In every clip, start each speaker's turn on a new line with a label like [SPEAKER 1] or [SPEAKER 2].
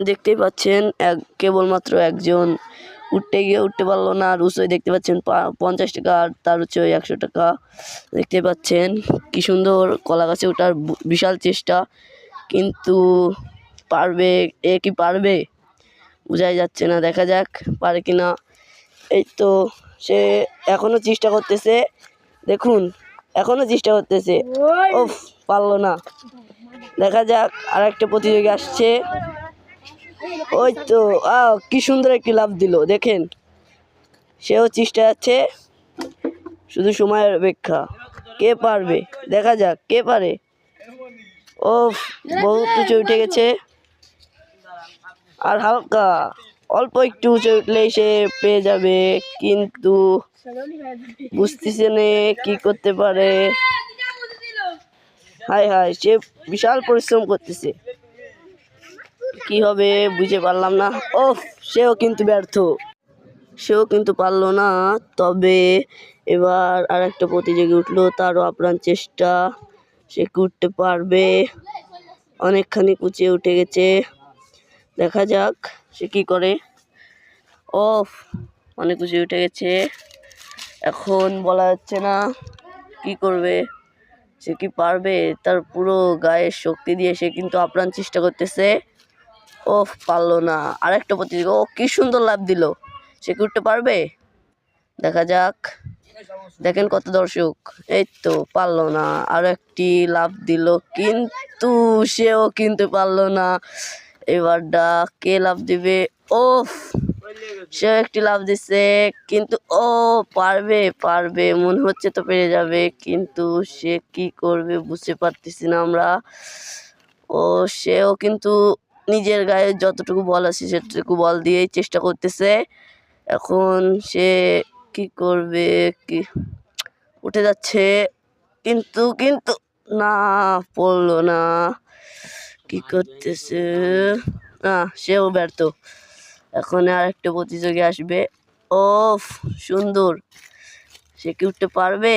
[SPEAKER 1] দেখতেই পাচ্ছেন কেবলমাত্র একজন উঠতে গিয়ে উঠতে পারলো না। আর উঁচুই দেখতে পাচ্ছেন 50 টাকা, আর তার উঁচুই 100 টাকা। দেখতে পাচ্ছেন কি সুন্দর কলা গাছে ওঠার বিশাল চেষ্টা, কিন্তু পারবে কি পারবে বোঝাই যাচ্ছে না। দেখা যাক পারে কিনা। এই তো সে এখনো চেষ্টা করতেছে, দেখুন এখনো চেষ্টা করতেছে। ওফ, পারলো না। দেখা যাক আর একটা প্রতিযোগী আসছে। ওই তো কি সুন্দর একটি লাফ দিল, দেখেন সেও চেষ্টা আছে, শুধু সময়ের অপেক্ষা। কে পারবে, দেখা যাক কে পারে। ও বহুত উঁচু উঠে গেছে, আর হালকা অল্প একটু উঁচু উঠলেই সে পেয়ে যাবে, কিন্তু বুঝতেছে না কি করতে পারে। হায় হায়, সে বিশাল পরিশ্রম করতেছে, কি হবে বুঝে পারলাম না। ও সেও কিন্তু ব্যর্থ, সেও কিন্তু পারলো না। তবে এবার আর একটা প্রতিযোগী উঠলো, তারও আপ্রাণ চেষ্টা, সে কি উঠতে পারবে। অনেকখানি কুচিয়ে উঠে গেছে, দেখা যাক সে কি করে। ও অনেক কুচিয়ে উঠে গেছে, এখন বলা যাচ্ছে না কি করবে, সে কি পারবে। তার পুরো গায়ের শক্তি দিয়ে সে কিন্তু আপ্রাণ চেষ্টা করতেছে। ও পারলো না। আরেকটা প্রতিযোগী, ও কি সুন্দর লাফ দিল, সে কি উঠতে পারবে, দেখা যাক। দেখেন কত দর্শক, এই তো পারলো না। আরো একটি লাফ দিল, কিন্তু সেও কিন্তু পারলো না। এবারটা কে লাফ দিবে। ও সেও একটি লাফ দিচ্ছে, কিন্তু ও পারবে পারবে মনে হচ্ছে তো পেরে যাবে, কিন্তু সে কি করবে বুঝতে পারতেছি না আমরা। ও সেও কিন্তু নিজের গায়ে যতটুকু বল আছে সেটুকু বল দিয়েই চেষ্টা করতেছে। এখন সে কি করবে, কি উঠে যাচ্ছে, কিন্তু কিন্তু না, পড়লো না। কি করতেছে না, সেও ব্যর্থ। এখন আর একটা প্রতিযোগী আসবে। ও সুন্দর, সে কি উঠতে পারবে,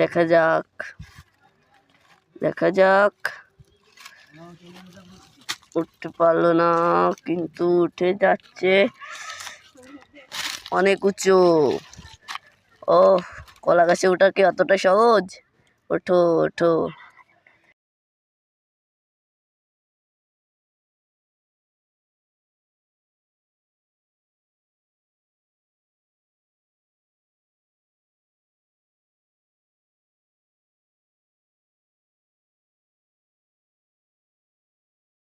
[SPEAKER 1] দেখা যাক দেখা যাক। উঠতে পারলো না, কিন্তু উঠে যাচ্ছে, অনেক উঁচু। ও কলা গাছে ওঠা কি অতটা সহজ, ওঠো ওঠো।